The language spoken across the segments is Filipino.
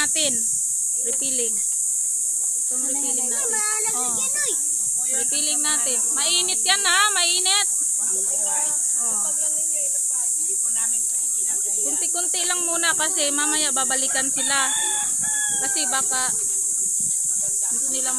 natin. Refilling. Itong refilling natin. Oh. Refilling natin. Mainit yan ha, mainit. Oh. Kunti-kunti lang muna kasi mamaya babalikan sila. Kasi baka hindi nila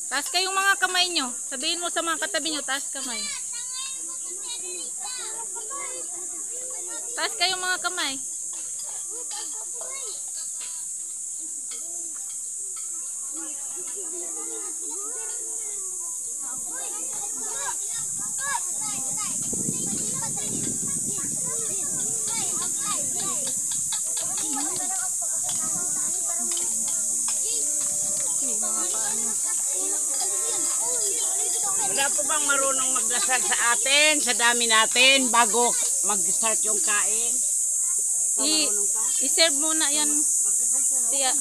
taas kayong mga kamay nyo. Sabihin mo sa mga katabi nyo, taas kamay. Taas kayong mga kamay. Wala po bang marunong magdasal sa atin, sa dami natin, bago mag-start yung kain? I-serve muna yan. Tiya.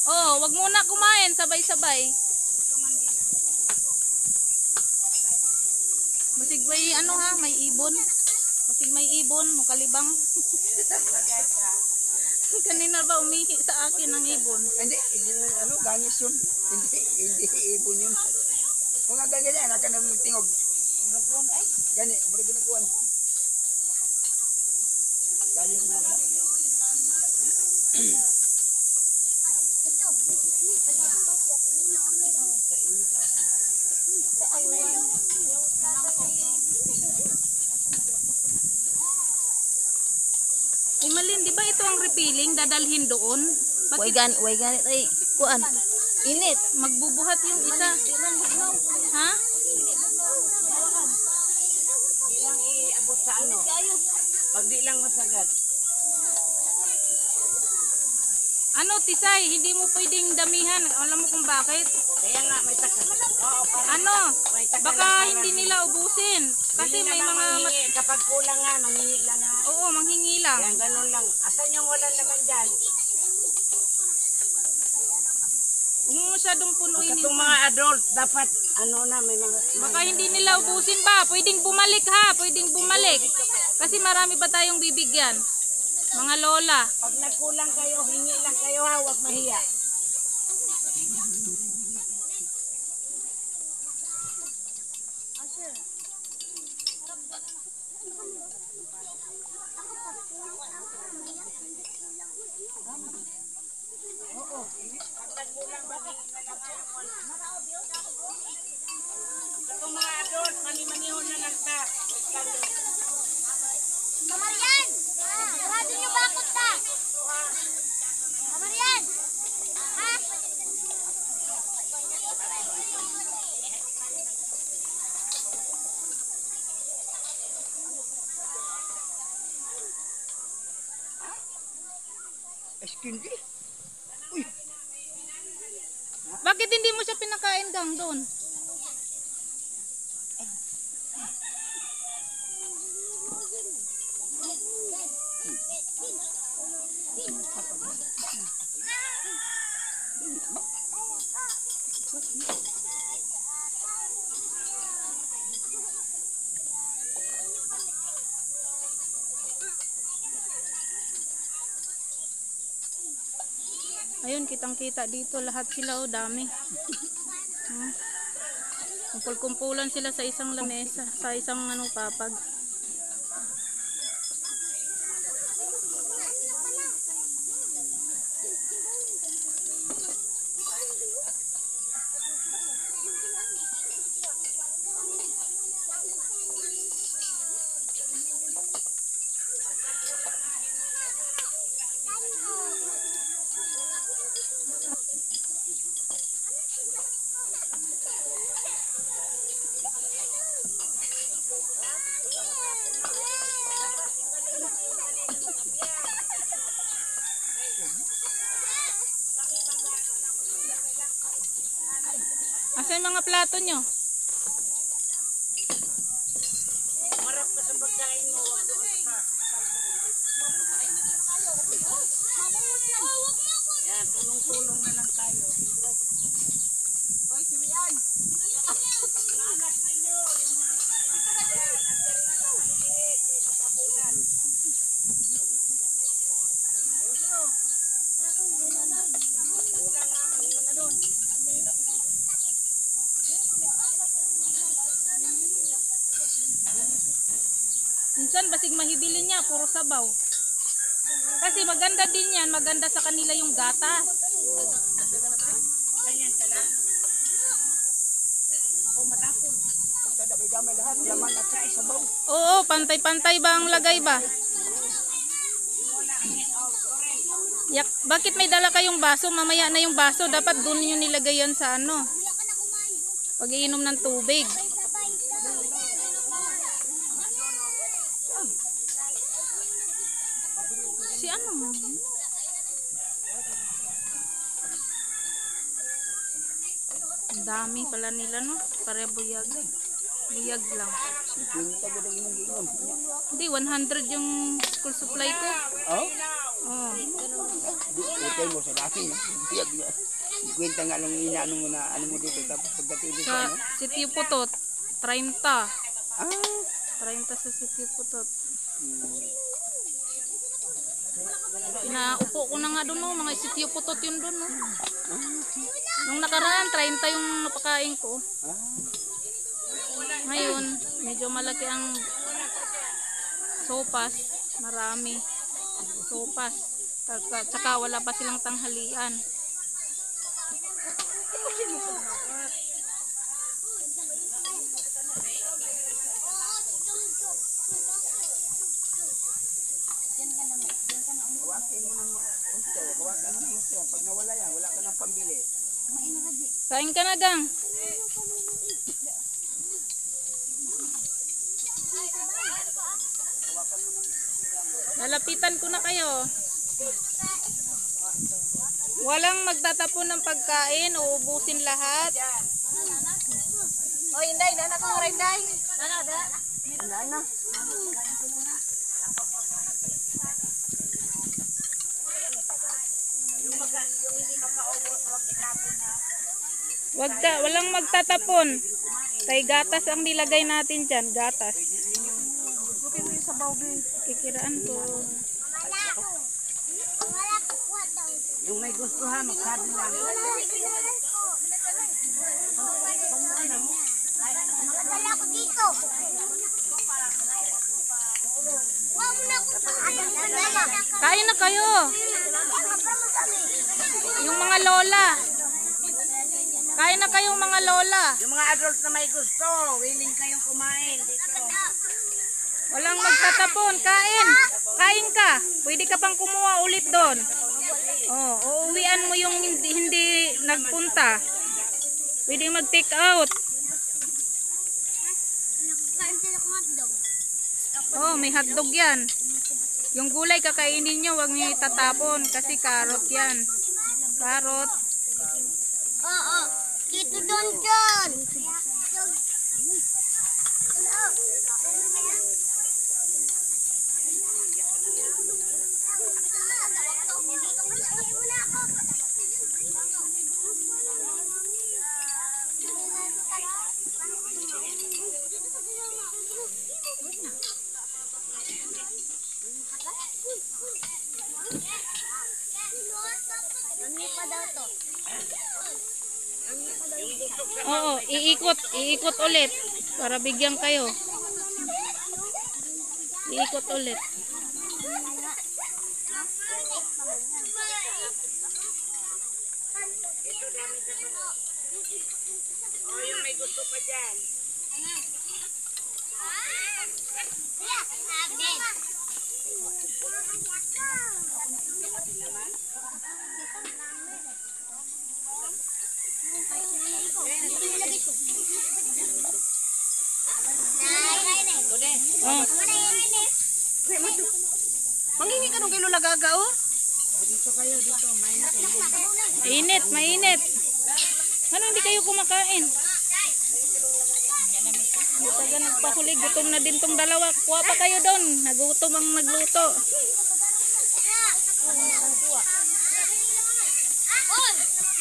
Oh, wag muna kumain, sabay-sabay. Basig may ano ha, may ibon. Basig may ibon, mukalibang. Kanina ba umihi sa akin ng ibon? Hindi, ano, gangis yun. Hindi ibon yun. Kung nga ganyan, naka na tingog. Gani, mura ginagawan. Gangis na sa. Imalin, di ba ito ang refilling? Dadalhin doon? Way ganit ay kuan. Init. Magbubuhat yung isa. Ha? Di lang iabot sa ano. Pag di lang masagat. Ano, Tisay? Hindi mo pwedeng damihan. Alam mo kung bakit? Kaya nga may takas. Oo, Ano? may takas Baka na hindi nila ubusin. Kasi may mga... Kapag kulang nga, manghingi lang nga. Oo, manghingi lang. Yan, ganun lang. Asan yung walang naman dyan? Huwag mo masyadong punuin. Itong mga adult, dapat, ano na, may mga... Baka hindi nila ubusin ba? Pwedeng bumalik ha. Pwedeng bumalik. Kasi marami pa tayong bibigyan. Mga lola. Pag nagkulang kayo, hingi lang kayo ha, huwag mahiya. Itong mga adult, mani-manihon na lang ta. Kamarian! Sarado niyo bakot ta! Kamarian! Ha? Eskindi. Bakit hindi mo siya pinakain gang doon? Ayun, kitang-kita dito lahat sila, oh, dami. Kumpul-kumpulan sila sa isang lamesa, sa isang papag. Asa yung mga plato nyo? Marap ka sa pagkain mo. Wag doon sa yan, tulong-tulong na lang tayo. Hoy, sirian! Mga anak ninyo, yung mga Minsan basig mahibilin niya, puro sabaw. Kasi maganda din yan, maganda sa kanila yung gatas. ganyan ka lang. O matapon. Damay lahat, laman at saka sabaw. Oo, pantay-pantay ba ang lagay ba? Yak, bakit may dala kayong baso? Mamaya na yung baso, dapat doon nyo nilagay yan sa ano. Pag iinom ng tubig. Si ano mo? Ang dami pala nila, no? Pare buyag. Buyag lang. Pinta ko lang yung ginom. Hindi, 100 yung school supply ko. Oh? Oh. Di mo sa dati. Kwenta nga lang inaano mo na ano mo dito. Tapos pagdating dito, Sa ano? Sitio Putot, 30. Ah! 30 sa Sitio Putot. Pinaupo ko na nga doon, no? Mga Sitio Putot yun doon. No? Nung nakaraan, 30 yung napakain ko. Ngayon, medyo malaki ang sopas. Marami. Sopas. Tsaka wala pa silang tanghalian. Hawakin mo ng gusto. Hawakan mo ng gusto. Pag nawala yan, wala ka ng pambili. Kain ka na, gang. Lalapitan ko na kayo. Walang magtatapon ng pagkain, uubusin lahat. O, Inday, nana ko nga Inday. Nana. Walang magtatapon. Kay gatas ang nilagay natin dyan, gatas. Kikiraan ko. Yung may gusto ha, magsabi lang. Makadala ko dito. Huwag mo na ako madala. Kain na kayo. Yung mga lola. Kain na kayong mga lola. Yung mga adult na may gusto, willing kayong kumain dito. Walang magtatapon. Kain. Kain ka. Pwede ka pang kumuha ulit doon. Oh, uuwian mo yung hindi nagpunta. Pwede mag-take out. Kain sila ng hotdog. Oh, may hotdog yan. Yung gulay kakainin nyo, huwag nyo itatapon kasi carrot yan. Carrot. Oo. Dito doon dyan. Oo, iikot ulit para bigyan kayo. Iikot ulit. O, yung may gusto pa dyan. Oh, Mangingi ka nung kilo lagaga, oh. mainit, mainit. Ano hindi kayo kumakain? Taga nagpahuli, gutom na din tong dalawa. Kuha pa kayo doon. Nagutom ang nagluto.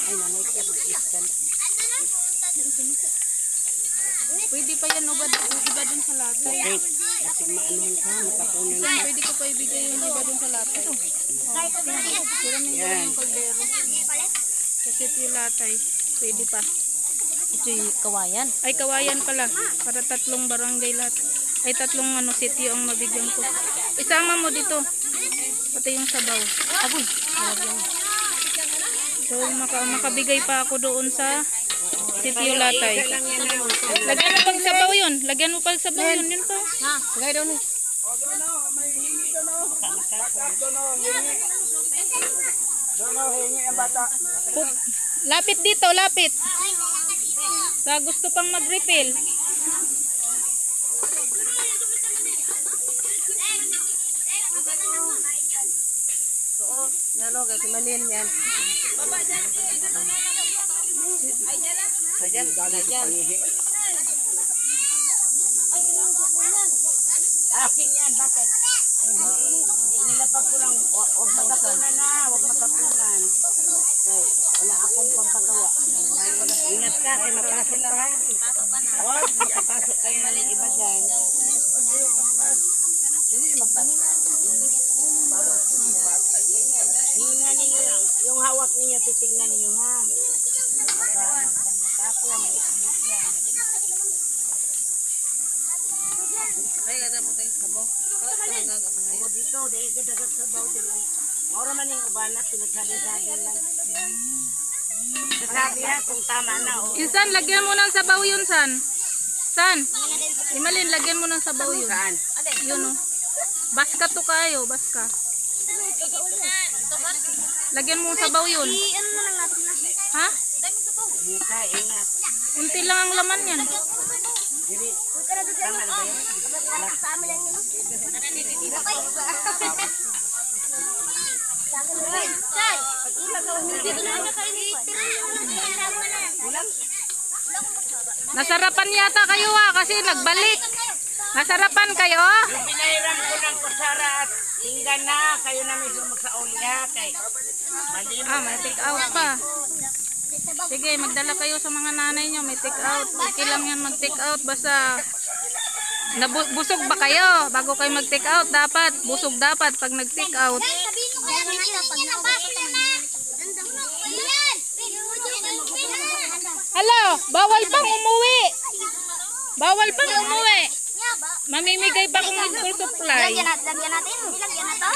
Ay, nanay ka mag-istan. Pwede pa yan, iba dun sa lata. Wait, kasi maanuhan ka, matapunan Yan, ka. pwede ko pa ibigay yung iba dun sa lata. Siramin ko yung kaldero. Kasi ito yung latay. Pwede pa. Ito yung kawayan. Ay, kawayan pala. Para 3 barangay lahat. Ay, 3 sitio ang mabigyan ko. Isama mo dito. Pati yung sabaw. Agoy. So, makabigay pa ako doon sa sitio latay. Lagyan mo pag sabaw yun. Lagyan mo pag sabaw yun. Yun pa. Ha, lagay doon. O, doon o, may hingi doon o. Bata, doon o, hingi. Doon o, hingi ang bata. Lapit dito, lapit. Sa gusto pang mag-refill. Yan o, kasi malin yan. Akin yan, bakit? Nilapag ko lang, huwag matapunan na, huwag matapunan. Okay, wala akong pampagawa. Ingat ka, kaya mapasok pa ha. Huwag, makapasok kayo na ng iba dyan. Tingnan ninyo lang, yung hawak ninyo, titignan ninyo ha. Tapon, yan. Ay, ganda mo tayo sabaw. O dito, dahil gadagat sa baw din. Maura man yung ubanat, pinagsabi-sabi lang. Sasabi ha, kung tama na o. Insan, lagyan mo ng sabaw yun, San. San. Imalin, lagyan mo ng sabaw yun. Saan? Yun o. Baska to kayo, baska. Lagyan mo ng sabaw yun. Ha? Ingat ka, ingat. Kunti lang ang laman yan. Diri, tama na ba yun? Nasarapan yata kayo kasi nagbalik. Nasarapan kayo? Pinahiram ko ng kusara at tinggan na, kayo na mismo magsauli ha. Kay, malimot. May take out pa. Sige, magdala kayo sa mga nanay nyo. May take out. Okay lang yan mag-take out. Basta busog ba kayo? Bago kayo mag-take out, dapat. Busog dapat pag nag-take out. Sabihin mo kaya kanina pag nakapasok naman. Yan! Hello, bawal pang umuwi. Bawal pang umuwi. Mamimigay pa akong school supply. Lagyan natin. Lagyan na to.